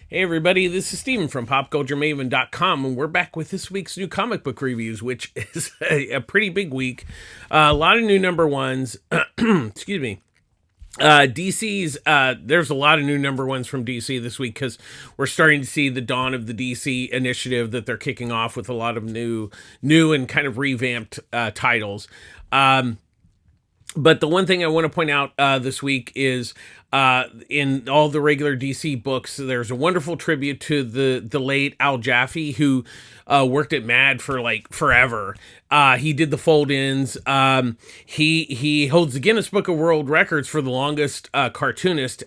Hey everybody, this is Steven from PopCultureMaven.com, and we're back with this week's new comic book reviews, which is a pretty big week. A lot of new number ones. Excuse me. DC's, there's a lot of new number ones from DC this week because we're starting to see the dawn of the DC initiative that they're kicking off with a lot of new and kind of revamped titles. But the one thing I want to point out this week is in all the regular DC books, there's a wonderful tribute to the late Al Jaffe, who worked at Mad for like forever. He did the fold-ins. He holds the Guinness Book of World Records for the longest cartoonist.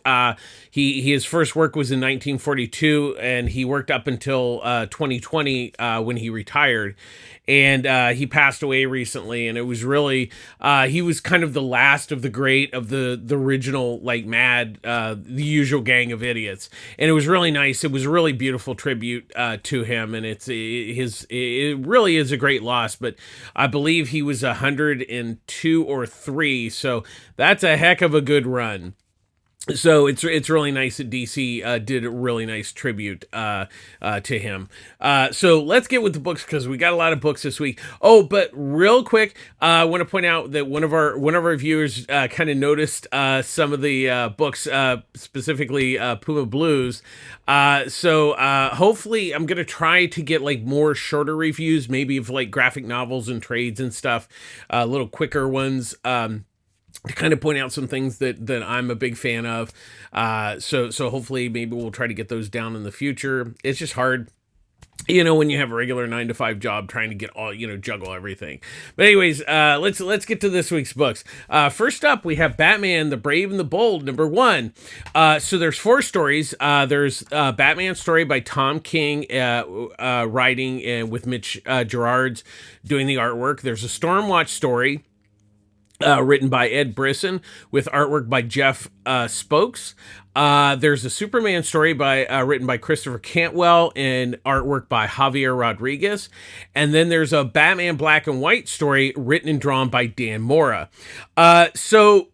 His first work was in 1942, and he worked up until 2020 when he retired. And he passed away recently, and it was really he was kind of the last of the great of the original like Mad, the usual gang of idiots, and it was really nice. It was a really beautiful tribute to him, and it really is a great loss. But I believe he was 102 or 3, so that's a heck of a good run. So it's really nice that DC did a really nice tribute to him. So let's get with the books because we got a lot of books this week. Oh, but real quick, I want to point out that one of our viewers kind of noticed some of the books, specifically Puma Blues. So hopefully I'm gonna try to get like more shorter reviews, maybe of like graphic novels and trades and stuff, little quicker ones. To kind of point out some things that I'm a big fan of. So hopefully maybe we'll try to get those down in the future. It's just hard, when you have a regular 9-to-5 job trying to get all, juggle everything. But anyways, let's get to this week's books. First up, we have Batman, the Brave and the Bold, number 1. So there's 4 stories. There's Batman story by Tom King, writing, and with Mitch Gerards doing the artwork. There's a Stormwatch story, written by Ed Brisson with artwork by Jeff Spokes. There's a Superman story written by Christopher Cantwell and artwork by Javier Rodriguez. And then there's a Batman Black and White story written and drawn by Dan Mora. So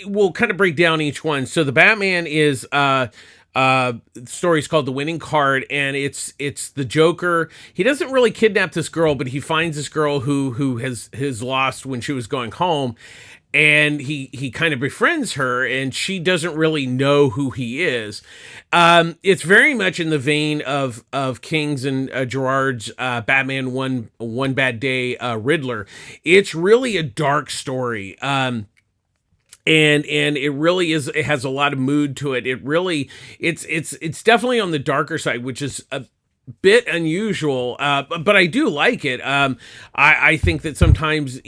we'll kind of break down each one. So the Batman is story's called The Winning Card, and it's the Joker. He doesn't really kidnap this girl, but he finds this girl who has lost when she was going home, and he kind of befriends her, and she doesn't really know who he is. It's very much in the vein of King's and Gerard's Batman One Bad Day Riddler. It's really a dark story. And it really is. It has a lot of mood to it. It's definitely on the darker side, which is a bit unusual, but I do like it. I think that sometimes,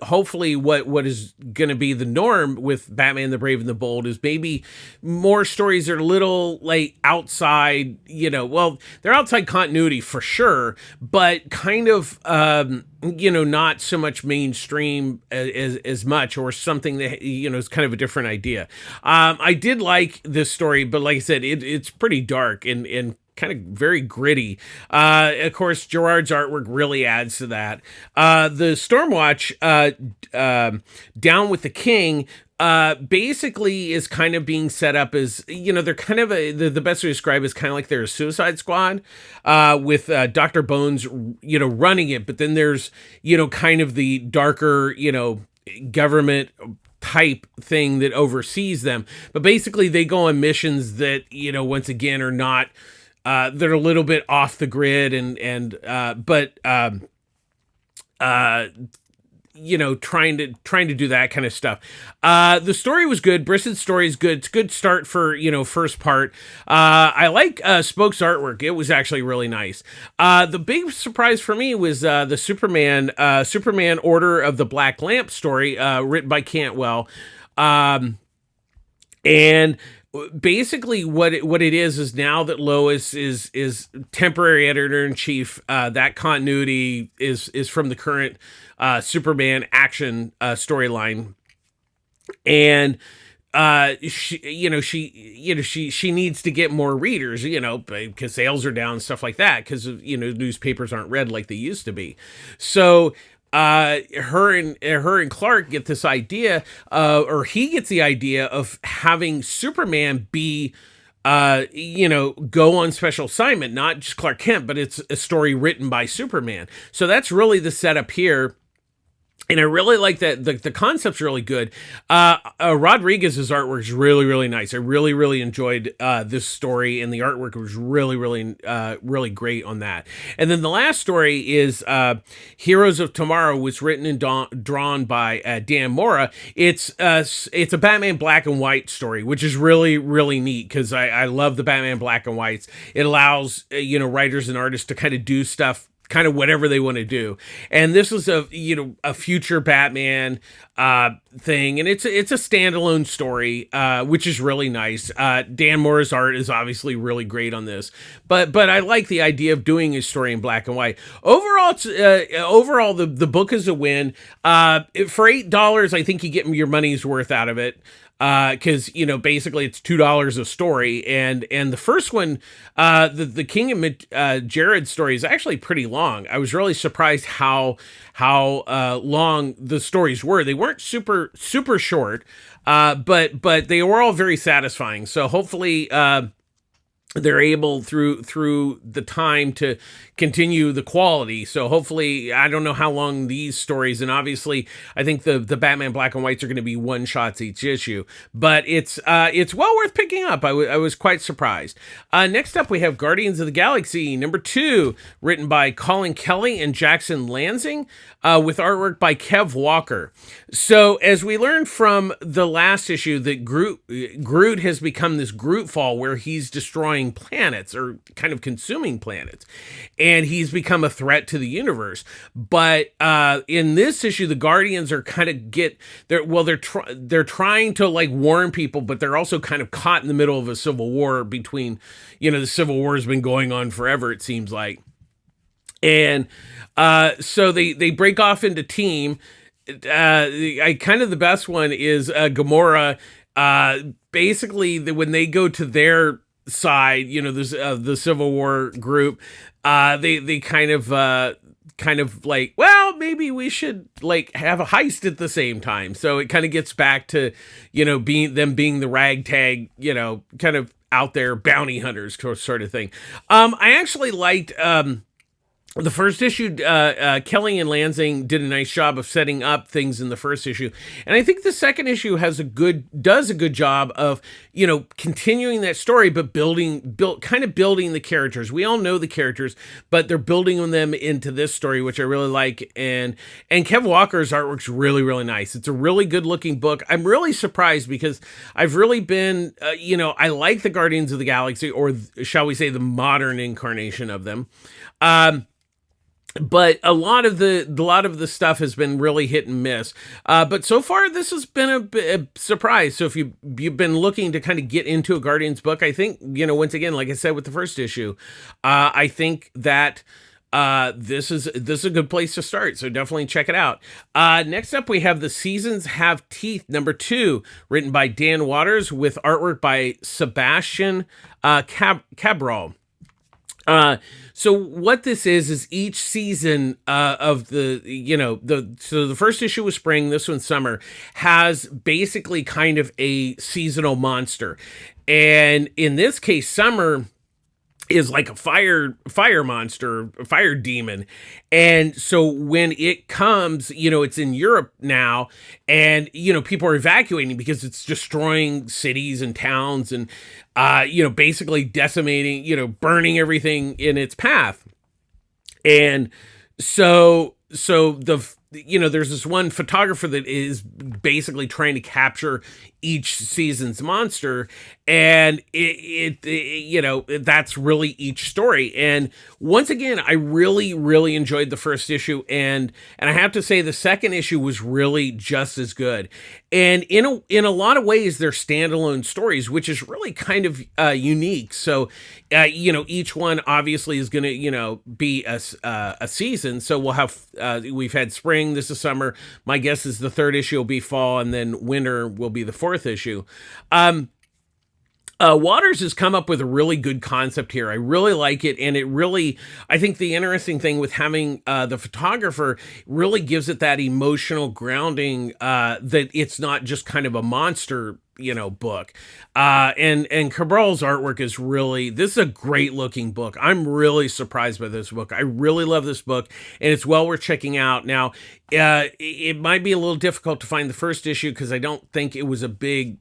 hopefully what is going to be the norm with Batman the Brave and the Bold is maybe more stories are a little like outside, well, they're outside continuity for sure, but kind of, not so much mainstream as much, or something that, is kind of a different idea. I did like this story, but like I said, it's pretty dark and kind of very gritty. Of course, Gerard's artwork really adds to that. The Stormwatch, Down with the King, basically is kind of being set up as, they're kind of the best way to describe it is kind of like they're a Suicide Squad, with Dr. Bones, running it. But then there's, kind of the darker, government type thing that oversees them. But basically they go on missions that, once again are not, they're a little bit off the grid but trying to do that kind of stuff. The story was good. Brisson's story is good. It's a good start for, first part. I like Spoke's artwork. It was actually really nice. The big surprise for me was the Superman Order of the Black Lamp story, written by Cantwell. And basically what it is now that Lois is temporary editor-in-chief, that continuity is from the current Superman action storyline, and she needs to get more readers, because sales are down and stuff like that, because newspapers aren't read like they used to be. So her and Clark get this idea, or he gets the idea of having Superman be go on special assignment, not just Clark Kent, but it's a story written by Superman. So that's really the setup here. And I really like that the concept's really good. Rodriguez's artwork is really, really nice. I really, really enjoyed this story, and the artwork was really, really, really great on that. And then the last story is Heroes of Tomorrow, was written and drawn by Dan Mora. It's a Batman black and white story, which is really, really neat because I love the Batman black and whites. It allows writers and artists to kind of do stuff, kind of whatever they want to do. And this is a future Batman thing, and it's a standalone story, which is really nice. Dan Mora's art is obviously really great on this, but I like the idea of doing a story in black and white. Overall, the book is a win. For $8, I think you get your money's worth out of it. Because basically it's $2 a story, and the first one, the King of Jared story is actually pretty long. I was really surprised how long the stories were. They weren't super short, but they were all very satisfying. So hopefully, they're able through the time to continue the quality. So hopefully, I don't know how long these stories, and obviously I think the Batman black and whites are going to be one shots each issue, but it's well worth picking up. I was quite surprised. Next up we have Guardians of the Galaxy #2, written by Colin Kelly and Jackson Lansing, with artwork by Kev Walker. So as we learned from the last issue, that Groot has become this Grootfall, where he's destroying planets, or kind of consuming planets, and he's become a threat to the universe. But in this issue, the Guardians are kind of they're trying to like warn people, but they're also kind of caught in the middle of a civil war between, the Civil War has been going on forever, it seems like. And so they break off into team. Kind of the best one is Gamora. Basically, when they go to their side, the Civil War group, they kind of like, well, maybe we should like have a heist at the same time. So it kind of gets back to, being the ragtag, kind of out there bounty hunters sort of thing. I actually liked, the first issue. Kelly and Lansing did a nice job of setting up things in the first issue, and I think the second issue does a good job of continuing that story, but building the characters. We all know the characters, but they're building them into this story, which I really like. And Kev Walker's artwork's really, really nice. It's a really good looking book. I'm really surprised because I've really been I like the Guardians of the Galaxy, or shall we say the modern incarnation of them. But a lot of the stuff has been really hit and miss. But so far, this has been a surprise. So if you've been looking to kind of get into a Guardians book, I think, once again, like I said with the first issue, I think that this is a good place to start. So definitely check it out. Next up, we have The Seasons Have Teeth #2, written by Dan Waters, with artwork by Sebastian Cabral. So what this is each season of the first issue was spring, this one's summer, has basically kind of a seasonal monster. And in this case, summer is like a fire monster, a fire demon. And so when it comes, it's in Europe now, and, people are evacuating because it's destroying cities and towns, and, basically decimating, burning everything in its path. And so there's this one photographer that is basically trying to capture each season's monster, and that's really each story. And once again, I really, really enjoyed the first issue, and I have to say the second issue was really just as good. And in a lot of ways, they're standalone stories, which is really kind of unique. So, each one obviously is going to be a season. So we'll have we've had spring, this is summer. My guess is the third issue will be fall, and then winter will be the fourth issue. Waters has come up with a really good concept here. I really like it, and I think the interesting thing with having the photographer really gives it that emotional grounding, that it's not just kind of a monster book. And Cabral's artwork is really, this is a great looking book. I'm really surprised by this book. I really love this book, and it's well worth checking out. Now, it might be a little difficult to find the first issue because I don't think it was a big,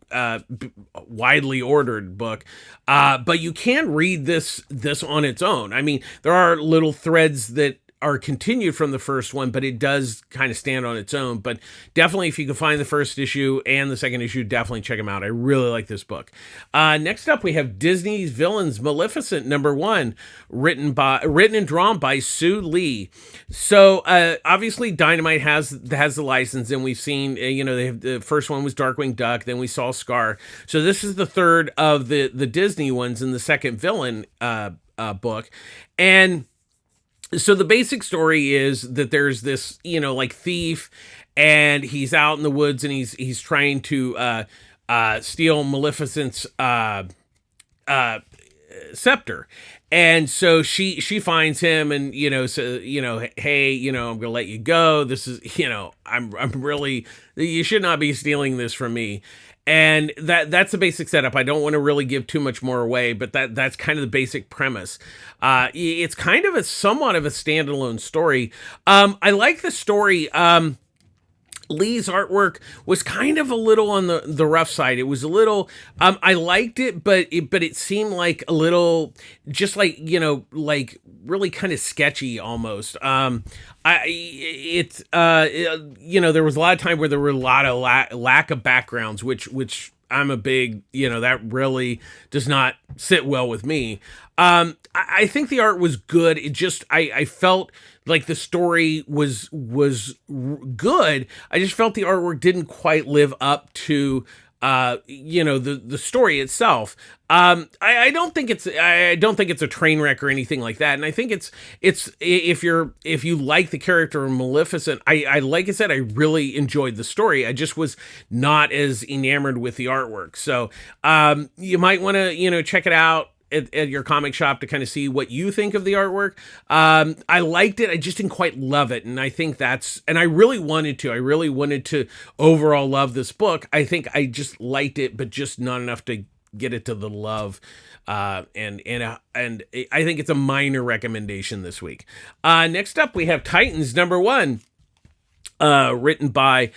widely ordered book. But you can read this on its own. I mean, there are little threads that are continued from the first one, but it does kind of stand on its own. But definitely, if you can find the first issue and the second issue, definitely check them out. I really like this book. Next up, we have Disney's Villains, Maleficent #1, written and drawn by Sue Lee. So obviously, Dynamite has the license, and we've seen they have, the first one was Darkwing Duck, then we saw Scar. So this is the third of the Disney ones in the second villain book, and so the basic story is that there's this, thief, and he's out in the woods, and he's trying to steal Maleficent's scepter. And so she finds him, and hey, I'm gonna let you go. This is, I'm really, you should not be stealing this from me. And that's the basic setup. I don't want to really give too much more away, but that's kind of the basic premise. It's kind of somewhat of a standalone story. I like the story. Lee's artwork was kind of a little on the rough side. It was a little, I liked it, but it seemed like a little, just like, really kind of sketchy almost. There was a lot of time where there were a lot of lack of backgrounds, which I'm a big, that really does not sit well with me. I think the art was good. It just, I felt like the story was good. I just felt the artwork didn't quite live up to, the story itself. I don't think it's a train wreck or anything like that. And I think it's if you like the character of Maleficent, I like I said, I really enjoyed the story. I just was not as enamored with the artwork. So, you might want to, check it out at your comic shop to kind of see what you think of the artwork. I liked it. I just didn't quite love it. And I think I really wanted to overall love this book. I think I just liked it, but just not enough to get it to the love. And I think it's a minor recommendation this week. Next up, we have Titans #1. Written by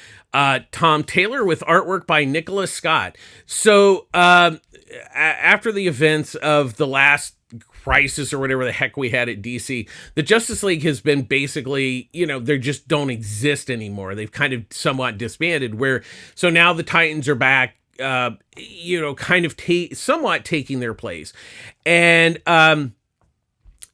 Tom Taylor with artwork by Nicholas Scott. So after the events of the last crisis or whatever the heck we had at DC, the Justice League has been basically, they just don't exist anymore. They've kind of somewhat disbanded, so now the Titans are back, kind of somewhat taking their place. And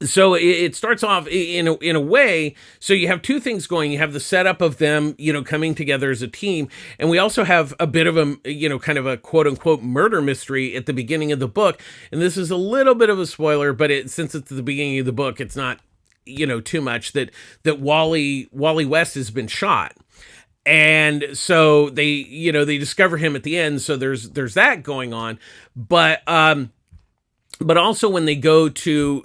so it starts off in a way. So you have two things going. You have the setup of them, coming together as a team, and we also have a bit of a, kind of a quote unquote murder mystery at the beginning of the book. And this is a little bit of a spoiler, but since it's at the beginning of the book, it's not, too much that Wally West has been shot. And so they discover him at the end. So there's that going on, but also when they go to,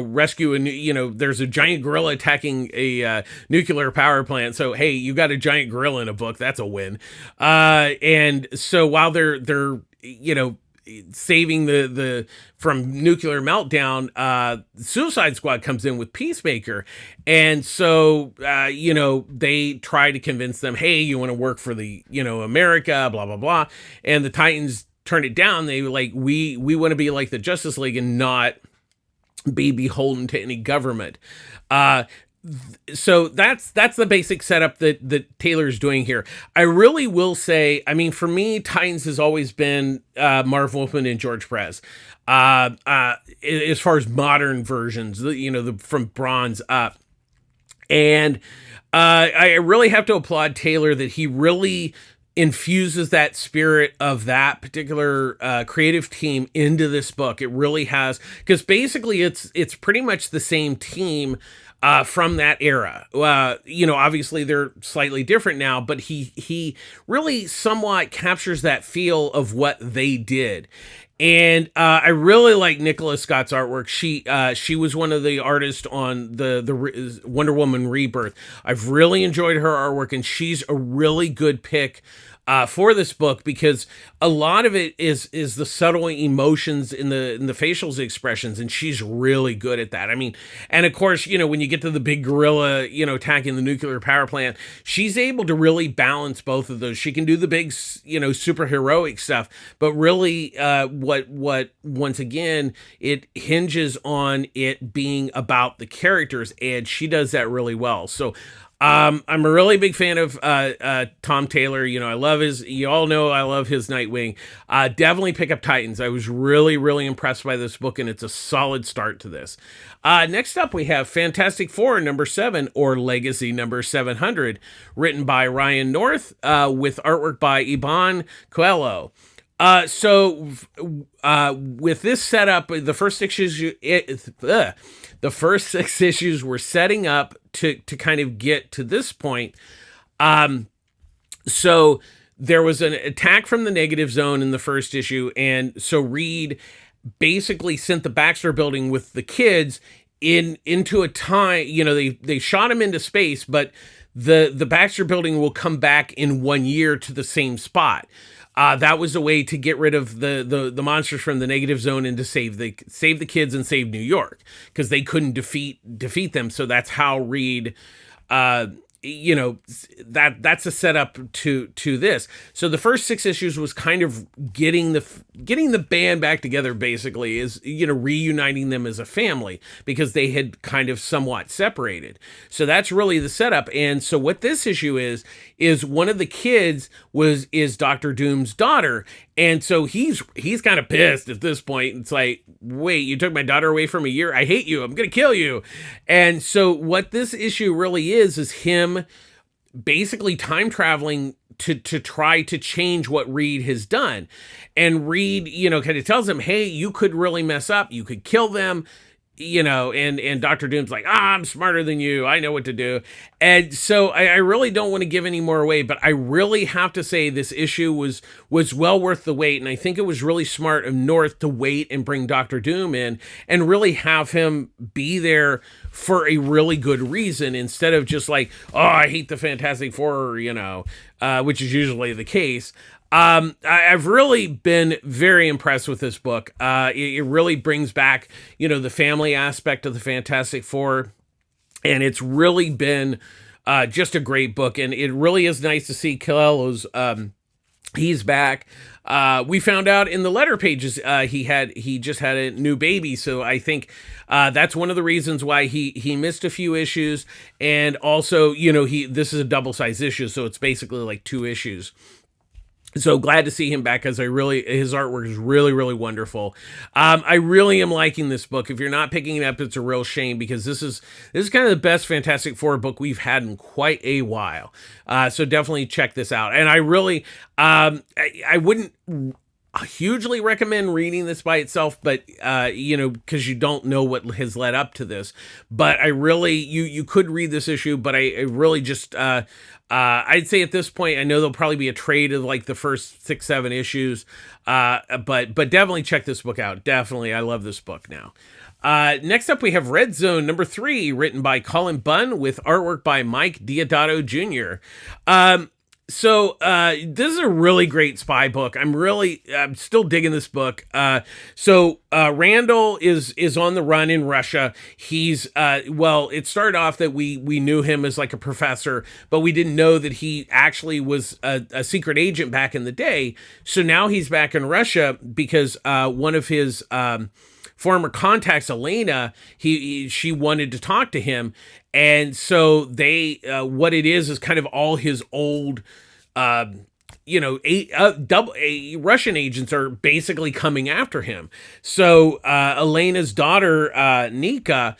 rescue, and, there's a giant gorilla attacking a nuclear power plant. So, hey, you got a giant gorilla in a book. That's a win. And so while they're saving the from nuclear meltdown, Suicide Squad comes in with Peacemaker. And so, they try to convince them, hey, you want to work for the, America, blah, blah, blah. And the Titans turn it down. They we want to be like the Justice League and not be beholden to any government. So that's the basic setup that Taylor's doing here. I really will say, I mean, for me, Titans has always been Marv Wolfman and George Perez. As far as modern versions, from Bronze up. And I really have to applaud Taylor that he really infuses that spirit of that particular creative team into this book. It really has, because basically it's pretty much the same team from that era. Obviously they're slightly different now, but he really somewhat captures that feel of what they did. And I really like Nicholas Scott's artwork. She was one of the artists on the Wonder Woman Rebirth. I've really enjoyed her artwork, and she's a really good pick for this book, because a lot of it is the subtle emotions in the facial expressions, and she's really good at that. I mean, and of course, when you get to the big gorilla, attacking the nuclear power plant, she's able to really balance both of those. She can do the big, superheroic stuff, but really, what once again, it hinges on it being about the characters, and she does that really well. So I'm a really big fan of Tom Taylor. I love you all know I love his Nightwing. Definitely pick up Titans. I was really, really impressed by this book, and it's a solid start to this. Next up, we have Fantastic Four number 7, or Legacy number 700, written by Ryan North, with artwork by Iban Coelho. So with this setup, the first 6 issues were setting up to kind of get to this point. So there was an attack from the Negative Zone in the first issue, and so Reed basically sent the Baxter Building with the kids into a time. They shot him into space, but the Baxter Building will come back in 1 year to the same spot. That was a way to get rid of the monsters from the Negative Zone and to save the kids and save New York, because they couldn't defeat them. So that's how Reed, that's a setup to this. So the first 6 issues was kind of getting the band back together, basically, is reuniting them as a family, because they had kind of somewhat separated. So that's really the setup. And so what this issue is one of the kids is Dr. Doom's daughter. And so he's kind of pissed at this point. It's like, wait, you took my daughter away from a year? I hate you. I'm going to kill you. And so what this issue really is him basically time traveling to try to change what Reed has done. And Reed, kind of tells him, hey, you could really mess up. You could kill them. And Dr. Doom's like, I'm smarter than you. I know what to do. And so I really don't want to give any more away, but I really have to say this issue was well worth the wait. And I think it was really smart of North to wait and bring Dr. Doom in and really have him be there for a really good reason, instead of just like, oh, I hate the Fantastic Four, which is usually the case. I've really been very impressed with this book. It really brings back, the family aspect of the Fantastic Four, and it's really been just a great book. And it really is nice to see Coelho's, he's back. We found out in the letter pages he just had a new baby, so I think that's one of the reasons why he missed a few issues. And also, this is a double-sized issue, so it's basically like 2 issues. So glad to see him back, because his artwork is really, really wonderful. I really am liking this book. If you're not picking it up, it's a real shame, because this is kind of the best Fantastic Four book we've had in quite a while. So definitely check this out. And I really, I wouldn't hugely recommend reading this by itself, but because you don't know what has led up to this. But I really, you could read this issue, but I really just, I'd say at this point, I know there'll probably be a trade of like the first 6, 7 issues, but definitely check this book out. Definitely, I love this book now. Next up, we have Red Zone number 3, written by Colin Bunn with artwork by Mike Deodato Jr. So this is a really great spy book. I'm still digging this book. So Randall is on the run in Russia. He's it started off that we knew him as like a professor, but we didn't know that he actually was a secret agent back in the day. So now he's back in Russia because one of his former contacts, Elena, she wanted to talk to him. And so they, what it is kind of all his old, Russian agents are basically coming after him. So Elena's daughter, Nika,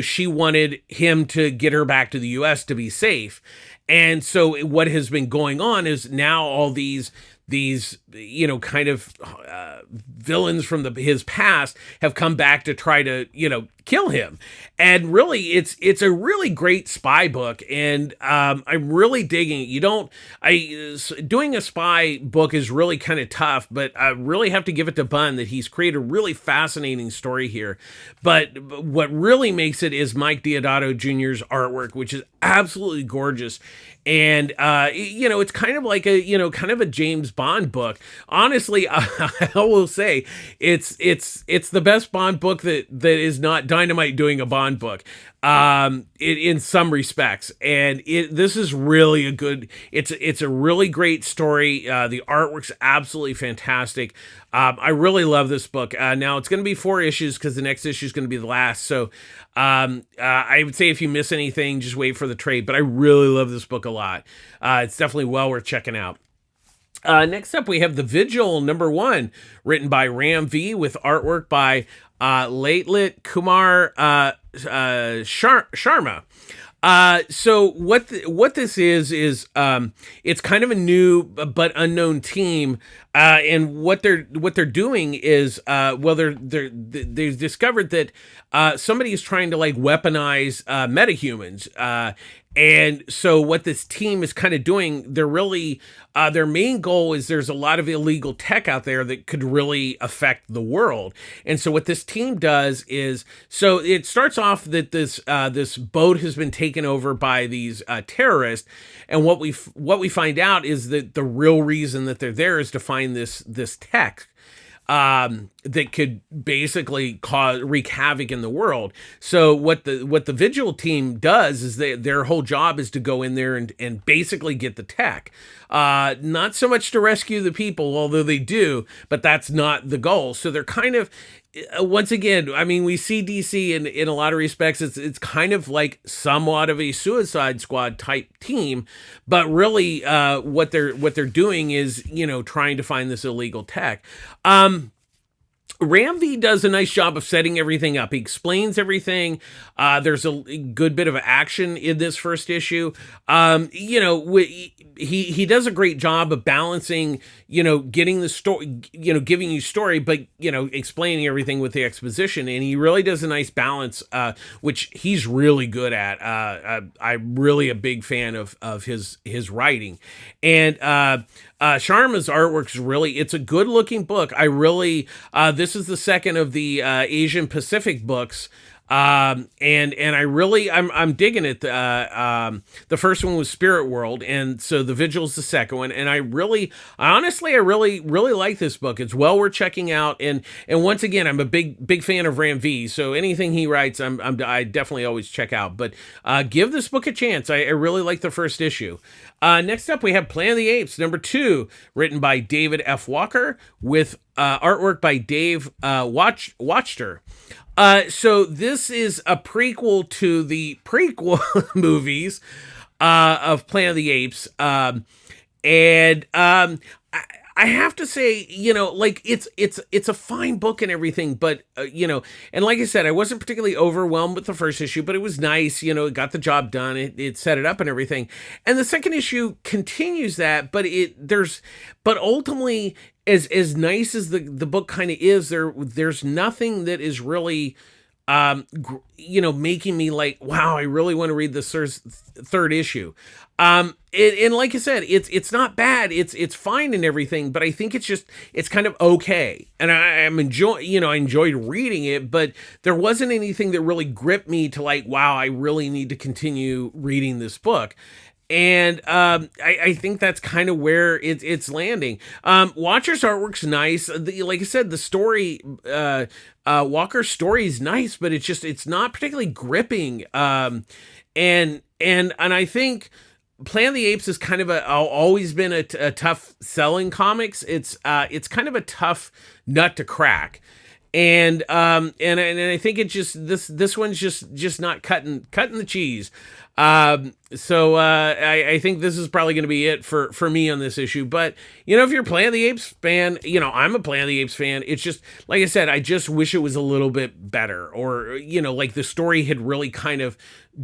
she wanted him to get her back to the U.S. to be safe. And so what has been going on is now all these kind of villains from his past have come back to try to kill him. And really, it's a really great spy book, and I'm really digging it. Doing a spy book is really kind of tough, but I really have to give it to Bunn that he's created a really fascinating story here. But what really makes it is Mike Deodato Jr.'s artwork, which is absolutely gorgeous. And it's kind of like a James Bond book. Honestly, I will say it's the best Bond book that is not Dynamite doing a Bond book. In some respects, and this is really a good. It's a really great story. The artwork's absolutely fantastic. I really love this book. Now it's going to be 4 issues because the next issue is going to be the last. So I would say if you miss anything, just wait for the trade. But I really love this book a lot. It's definitely well worth checking out. Next up, we have The Vigil #1, written by Ram V with artwork by Latelit Kumar Sharma. So what this is it's kind of a new but unknown team, and what they're doing is they've discovered that somebody is trying to like weaponize metahumans. And so what this team is kind of doing, they're really, their main goal is there's a lot of illegal tech out there that could really affect the world. And so what this team does is, so it starts off that this boat has been taken over by these terrorists. And what we find out is that the real reason that they're there is to find this tech that could basically wreak havoc in the world. So what the Vigil team does is their whole job is to go in there and basically get the tech. Not so much to rescue the people, although they do, but that's not the goal. So they're kind of, once again, I mean, we see DC in a lot of respects, it's kind of like somewhat of a Suicide Squad type team, but really what they're doing is, trying to find this illegal tech. Ram V does a nice job of setting everything up. He explains everything. There's a good bit of action in this first issue. He does a great job of balancing, getting the story, giving you story, but, explaining everything with the exposition. And he really does a nice balance, which he's really good at. I'm really a big fan of his writing. And Sharma's artwork is it's a good looking book. I really, this is the second of the Asian Pacific books. And I'm digging it. The first one was Spirit World, and so The Vigil's the second one. And I really like this book. It's well worth checking out. And once again, I'm a big fan of Ram V. So anything he writes, I definitely always check out. But give this book a chance. I really like the first issue. Next up, we have Planet of the Apes #2, written by David F. Walker with artwork by Dave Watchter. So this is a prequel to the prequel movies of Planet of the Apes. I have to say, it's a fine book and everything, but, and like I said, I wasn't particularly overwhelmed with the first issue, but it was nice, it got the job done, it set it up and everything. And the second issue continues that, but ultimately, as nice as the book kind of is, there's nothing that is really, making me like, wow, I really want to read this third issue. And like I said, it's not bad. It's fine and everything, but I think it's kind of okay. And I enjoyed reading it, but there wasn't anything that really gripped me to like, wow, I really need to continue reading this book. And I think that's kind of where it's landing. Watcher's artwork's nice. Like I said, the story, Walker's story is nice, but it's not particularly gripping. And I think Planet of the Apes is kind of always been a tough selling comics. It's kind of a tough nut to crack. And I think it this one's just not cutting the cheese. I think this is probably going to be it for me on this issue. But, if you're a Planet of the Apes fan, I'm a Planet of the Apes fan. It's just, like I said, I just wish it was a little bit better, or, like the story had really kind of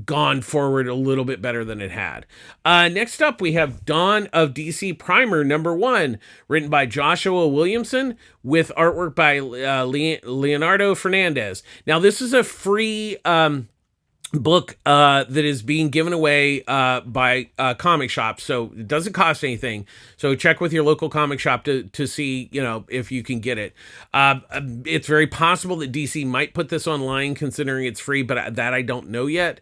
gone forward a little bit better than it had. Next up, we have Dawn of DC Primer #1, written by Joshua Williamson with artwork by Leonardo Fernandez. Now, this is a free book that is being given away by comic shops, so it doesn't cost anything. So check with your local comic shop to see if you can get it. It's very possible that DC might put this online considering it's free, but that I don't know yet.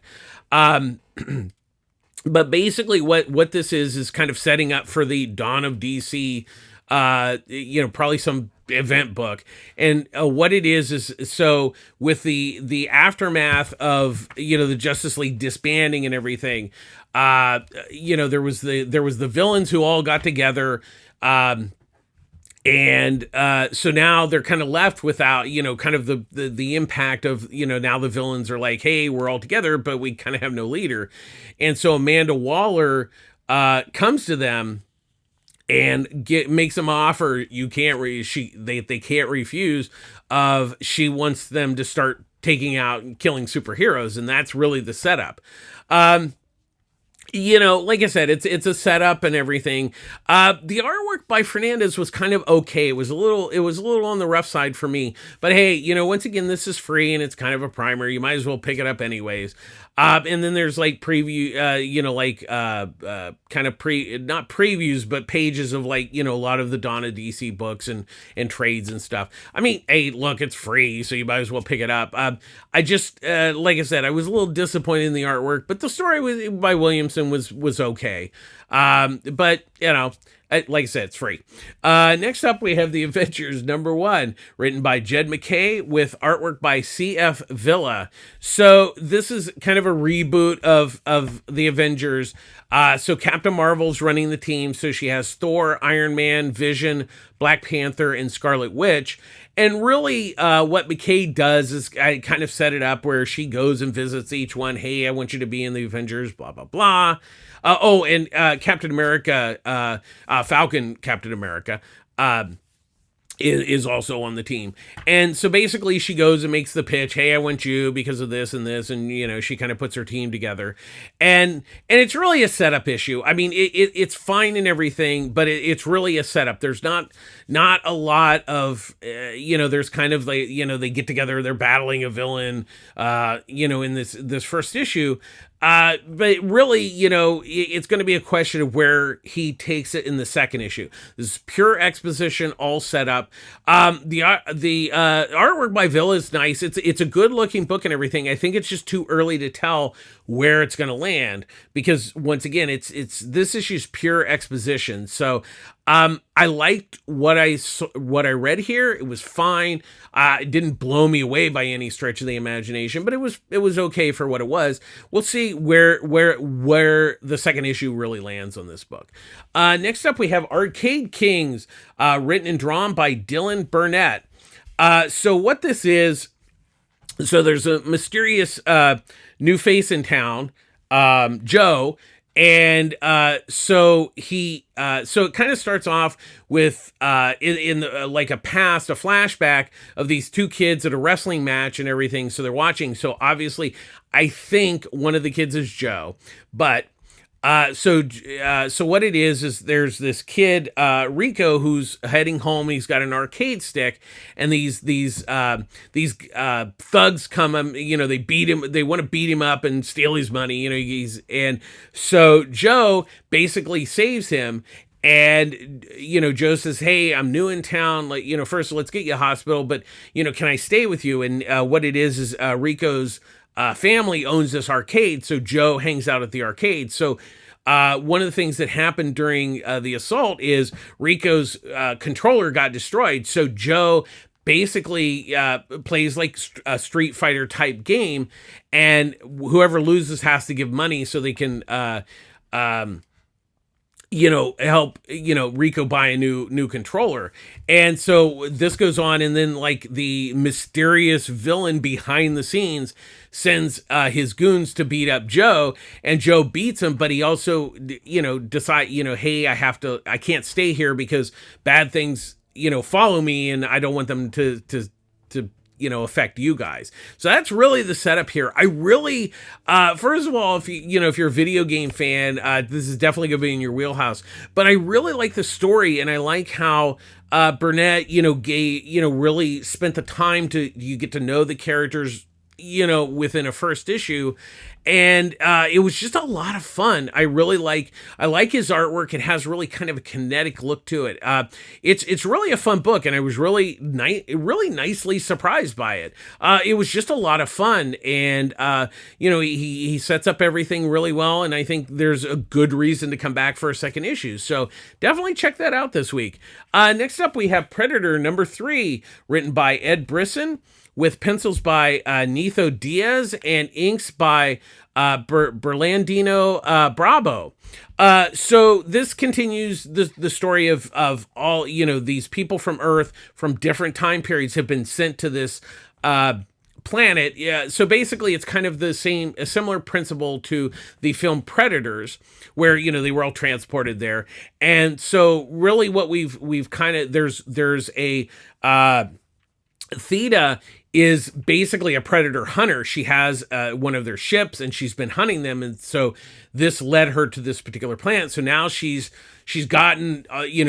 But basically what this is kind of setting up for the Dawn of DC, probably some event book. And what it is so with the aftermath of the Justice League disbanding and everything, there was the villains who all got together, and so now they're kind of left without kind of the impact of now the villains are like, hey, we're all together but we kind of have no leader. And so Amanda Waller comes to them and makes them an offer they can't refuse. Of she wants them to start taking out and killing superheroes, and that's really the setup. Like I said, it's a setup and everything. The artwork by Fernandez was kind of okay. It was a little on the rough side for me. But hey, once again, this is free and it's kind of a primer. You might as well pick it up anyways. And then there's like preview, kind of not previews, but pages of like, a lot of the Dawn of DC books and trades and stuff. I mean, hey, look, it's free, so you might as well pick it up. I just, like I said, I was a little disappointed in the artwork, but the story by Williamson was okay. But like I said, it's free. Next up, we have the Avengers #1, written by Jed MacKay with artwork by C.F. Villa. So this is kind of a reboot of the Avengers. So Captain Marvel's running the team. So she has Thor, Iron Man, Vision, Black Panther, and Scarlet Witch. And really, what MacKay does is I kind of set it up where she goes and visits each one. Hey, I want you to be in the Avengers, blah, blah, blah. And Captain America, Falcon Captain America, is also on the team. And so basically she goes and makes the pitch, hey, I want you because of this and this, and she kind of puts her team together. And it's really a setup issue. I mean, it's fine and everything, but it's really a setup. There's not a lot of there's kind of like, they get together, they're battling a villain, in this first issue. But really, it's going to be a question of where he takes it in the second issue. This is pure exposition, all set up. The artwork by Villa is nice. It's a good looking book and everything. I think it's just too early to tell where it's going to land because once again, it's this issue's pure exposition. So, I liked what I read here. It was fine. It didn't blow me away by any stretch of the imagination, but it was okay for what it was. We'll see where the second issue really lands on this book. Next up, we have Arcade Kings, written and drawn by Dylan Burnett. So what this is, so there's a mysterious new face in town, Joe. And so it kind of starts off with in like a flashback of these two kids at a wrestling match and everything. So they're watching. So obviously, I think one of the kids is Joe, but. So what it is there's this kid, Rico, who's heading home. He's got an arcade stick, and these thugs come, they beat him. They want to beat him up and steal his money, and so Joe basically saves him. And, Joe says, hey, I'm new in town. Like, first let's get you a hospital, but, can I stay with you? And, what it is Rico's, family owns this arcade, so Joe hangs out at the arcade. So one of the things that happened during the assault is Rico's controller got destroyed. So Joe basically plays like a Street Fighter type game, and whoever loses has to give money so they can help, Rico buy a new controller. And so this goes on, and then like the mysterious villain behind the scenes sends his goons to beat up Joe, and Joe beats him, but he also, decide, hey, I can't stay here because bad things, follow me, and I don't want them to affect you guys. So that's really the setup here. I really, first of all, if if you're a video game fan, this is definitely going to be in your wheelhouse. But I really like the story, and I like how Burnett, really spent the time you get to know the characters, within a first issue. And it was just a lot of fun. I like his artwork. It has really kind of a kinetic look to it. It's really a fun book, and I was really nicely surprised by it. It was just a lot of fun, and he sets up everything really well, and I think there's a good reason to come back for a second issue. So definitely check that out this week. Next up, we have Predator #3, written by Ed Brisson, with pencils by Nitho Diaz and inks by Berlandino Bravo. So this continues the story of all, these people from Earth from different time periods have been sent to this planet. Yeah, so basically it's kind of a similar principle to the film Predators, where they were all transported there. And so really what we've kind of, there's a Theta is basically a predator hunter. She has one of their ships, and she's been hunting them, and so this led her to this particular planet. So now she's gotten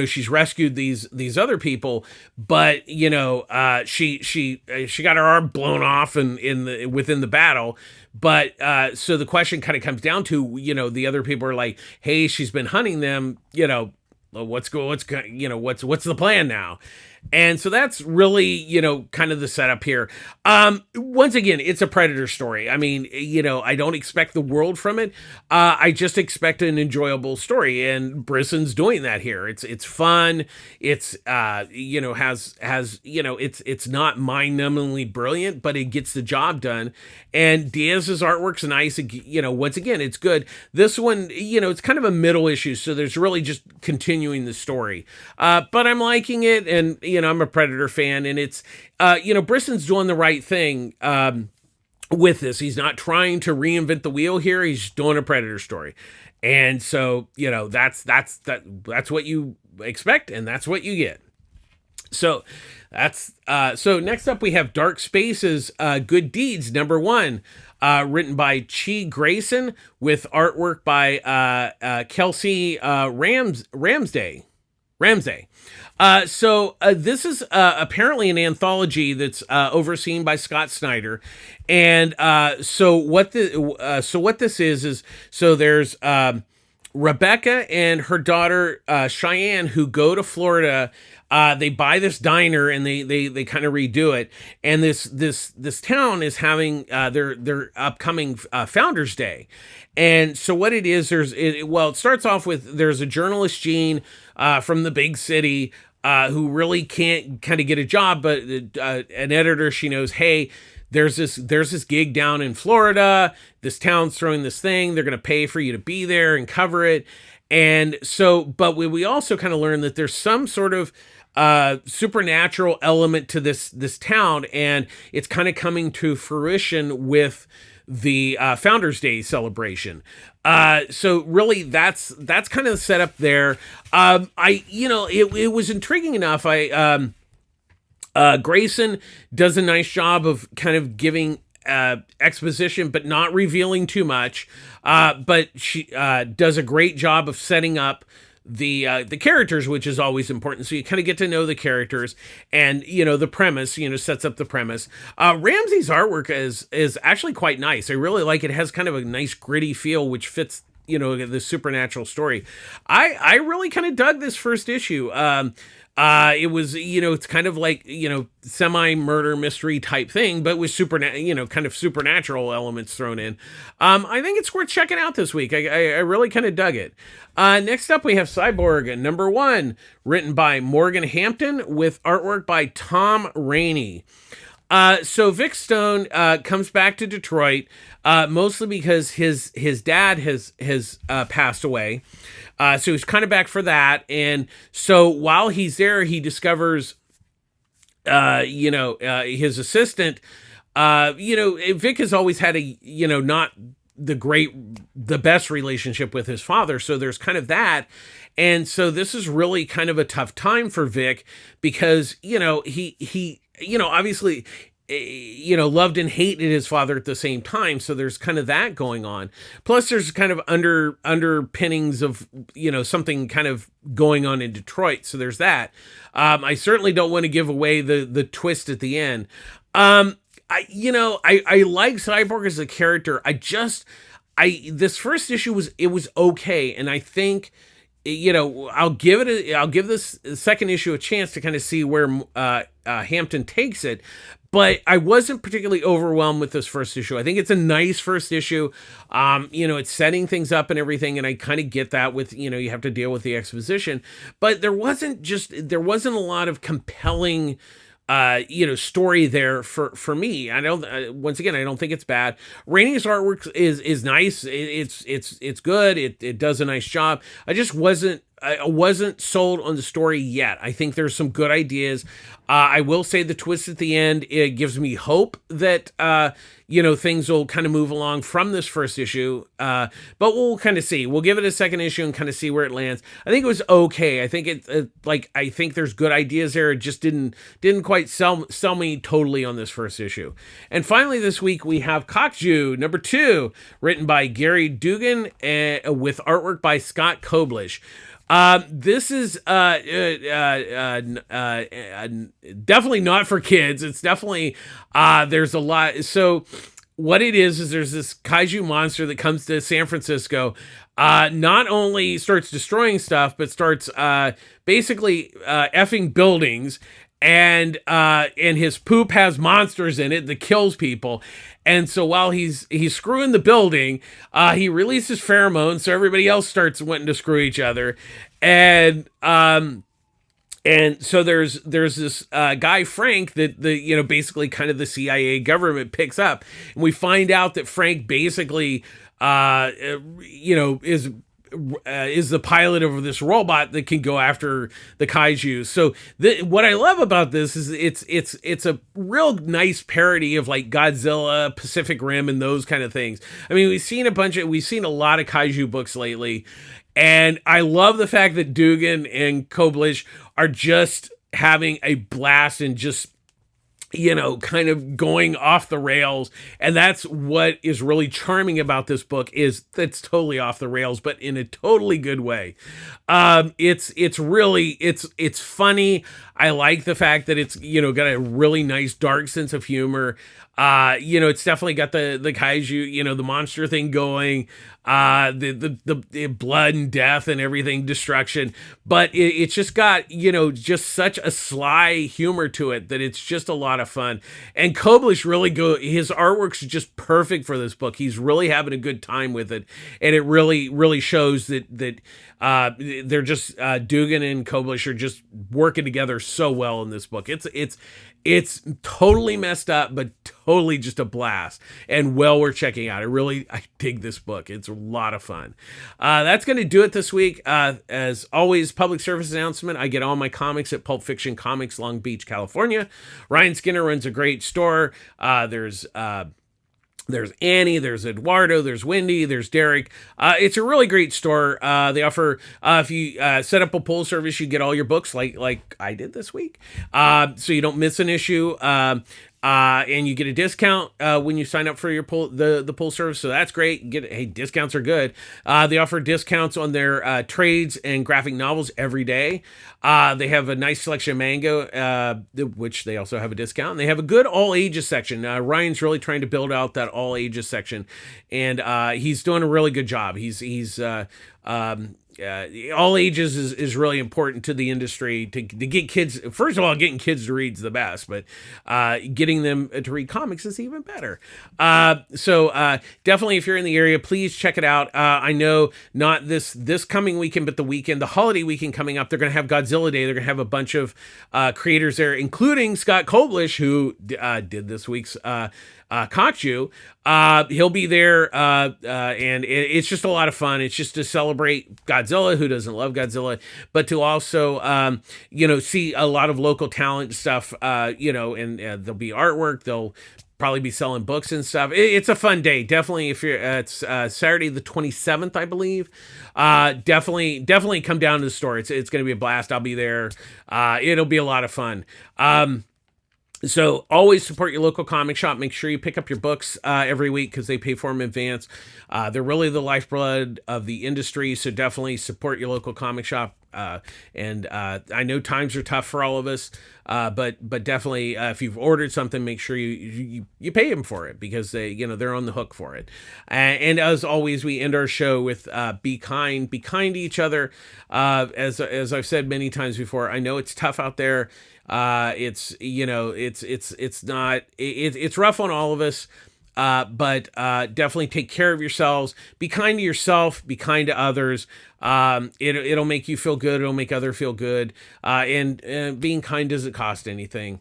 she's rescued these other people, but she got her arm blown off within the battle. But so the question kind of comes down to, the other people are like, hey, she's been hunting them, what's the plan now? And so that's really, kind of the setup here. Once again, it's a Predator story. I mean, I don't expect the world from it. I just expect an enjoyable story, and Brisson's doing that here. It's fun. It's it's not mind-numbingly brilliant, but it gets the job done. And Diaz's artwork's nice. Once again, it's good. This one, it's kind of a middle issue, so there's really just continuing the story. But I'm liking it, and I'm a Predator fan, and it's Brisson's doing the right thing with this. He's not trying to reinvent the wheel here. He's doing a Predator story, and so that's what you expect, and that's what you get. So that's so next up we have Dark Spaces, Good Deeds #1, written by Chi Grayson, with artwork by Kelsey Ramsday. So this is apparently an anthology that's overseen by Scott Snyder, and so what this is there's Rebecca and her daughter Cheyenne, who go to Florida. They buy this diner, and they kind of redo it, and this town is having their upcoming Founders Day. And so what it is, it starts off with, there's a journalist, Jean, from the big city, who really can't kind of get a job, but an editor she knows, hey, there's this gig down in Florida. This town's throwing this thing. They're going to pay for you to be there and cover it. And so, but we also kind of learn that there's some sort of supernatural element to this town, and it's kind of coming to fruition with the Founders Day celebration. So really that's kind of the setup there. It was intriguing enough. Grayson does a nice job of kind of giving exposition, but not revealing too much. But she does a great job of setting up the characters, which is always important. So you kind of get to know the characters, and the premise, sets up the premise. Ramsey's artwork is actually quite nice. I really like it. It has kind of a nice gritty feel, which fits the supernatural story. I really kind of dug this first issue. It was, it's kind of like, semi-murder mystery type thing, but with kind of supernatural elements thrown in. I think it's worth checking out this week. I really kind of dug it. Next up, we have Cyborg #1, written by Morgan Hampton, with artwork by Tom Rainey. So Vic Stone comes back to Detroit, mostly because his dad has passed away. So he's kind of back for that, and so while he's there, he discovers, his assistant. Vic has always had a not the best relationship with his father, so there's kind of that. And so this is really kind of a tough time for Vic because he obviously loved and hated his father at the same time, so there's kind of that going on. Plus there's kind of underpinnings of something kind of going on in Detroit, so there's that. I certainly don't want to give away the twist at the end. I like Cyborg as a character. This first issue was okay, and I think I'll give this second issue a chance to kind of see where Hampton takes it. But I wasn't particularly overwhelmed with this first issue. I think it's a nice first issue. It's setting things up and everything, and I kind of get that with, you have to deal with the exposition. But there wasn't a lot of compelling story there for me. I don't. Once again, I don't think it's bad. Rainey's artwork is nice. It's good. It does a nice job. I wasn't sold on the story yet. I think there's some good ideas. I will say the twist at the end, it gives me hope that things will kind of move along from this first issue. But we'll kind of see. We'll give it a second issue and kind of see where it lands. I think it was okay. I think I think there's good ideas there. It just didn't quite sell me totally on this first issue. And finally this week we have Kokju number 2, written by Gary Dugan with artwork by Scott Koblish. This is definitely not for kids. It's definitely there's a lot. So what it is there's this kaiju monster that comes to San Francisco. Not only starts destroying stuff, but starts basically effing buildings. And his poop has monsters in it that kills people. And so while he's screwing the building, he releases pheromones, so everybody else starts wanting to screw each other. And so there's this guy Frank that basically kind of the CIA government picks up, and we find out that Frank basically is the pilot of this robot that can go after the kaiju. So what I love about this is it's a real nice parody of like Godzilla, Pacific Rim, and those kind of things. I mean, we've seen a lot of kaiju books lately, and I love the fact that Dugan and Koblish are just having a blast and just kind of going off the rails. And that's what is really charming about this book, is that's totally off the rails, but in a totally good way. It's really funny. I like the fact that it's, got a really nice dark sense of humor. It's definitely got the kaiju, the monster thing going, the blood and death and everything, destruction, but it's just got, just such a sly humor to it that it's just a lot of fun. And Koblish his artwork's just perfect for this book. He's really having a good time with it. And it really, really shows that they're just, Dugan and Koblish are just working together so well in this book. It's totally messed up, but totally just a blast and well worth checking out. I dig this book. It's a lot of fun. That's going to do it this week. As always, public service announcement. I get all my comics at Pulp Fiction Comics, Long Beach, California. Ryan Skinner runs a great store. There's Annie, there's Eduardo, there's Wendy, there's Derek. It's a really great store. They offer, if you set up a pull service, you get all your books like I did this week. So you don't miss an issue. And you get a discount when you sign up for your the pull service, so that's great. Discounts are good. They offer discounts on their trades and graphic novels every day. They have a nice selection of manga, which they also have a discount. And they have a good all ages section. Ryan's really trying to build out that all ages section, and he's doing a really good job. He's all ages is really important to the industry to get kids. First of all, getting kids to read is the best, but getting them to read comics is even better. So definitely, if you're in the area, please check it out. I know not this coming weekend, but the holiday weekend coming up, they're going to have Godzilla Day. They're going to have a bunch of creators there, including Scott Koblish, who did this week's Kokju. He'll be there, and it's just a lot of fun. It's just to celebrate Godzilla. Who doesn't love Godzilla? But to also, see a lot of local talent stuff, and there'll be artwork. They'll probably be selling books and stuff. It's a fun day. Definitely, if you're, it's Saturday the 27th, I believe. Definitely come down to the store. It's going to be a blast. I'll be there. It'll be a lot of fun. So always support your local comic shop. Make sure you pick up your books every week because they pay for them in advance. They're really the lifeblood of the industry, so definitely support your local comic shop. And I know times are tough for all of us, but definitely if you've ordered something, make sure you pay them for it because they're on the hook for it. And as always, we end our show with be kind to each other. As I've said many times before, I know it's tough out there. It's rough on all of us. But definitely take care of yourselves. Be kind to yourself. Be kind to others. It'll make you feel good. It'll make others feel good. And being kind doesn't cost anything.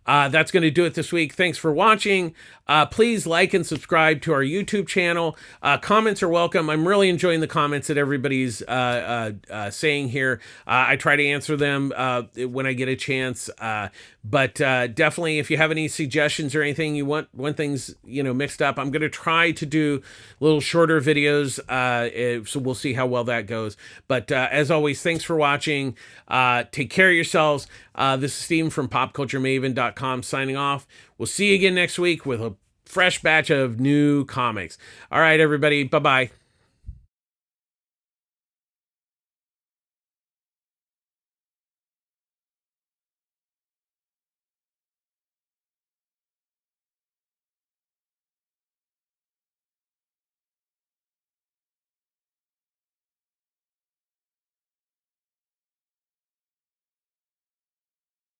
That's going to do it this week. Thanks for watching. Please like and subscribe to our YouTube channel. Comments are welcome. I'm really enjoying the comments that everybody's saying here. I try to answer them when I get a chance. But definitely, if you have any suggestions or anything you want things mixed up, I'm going to try to do little shorter videos. So we'll see how well that goes. But as always, thanks for watching. Take care of yourselves. This is Steven from PopCultureMaven.com signing off. We'll see you again next week with a fresh batch of new comics. All right, everybody. Bye-bye.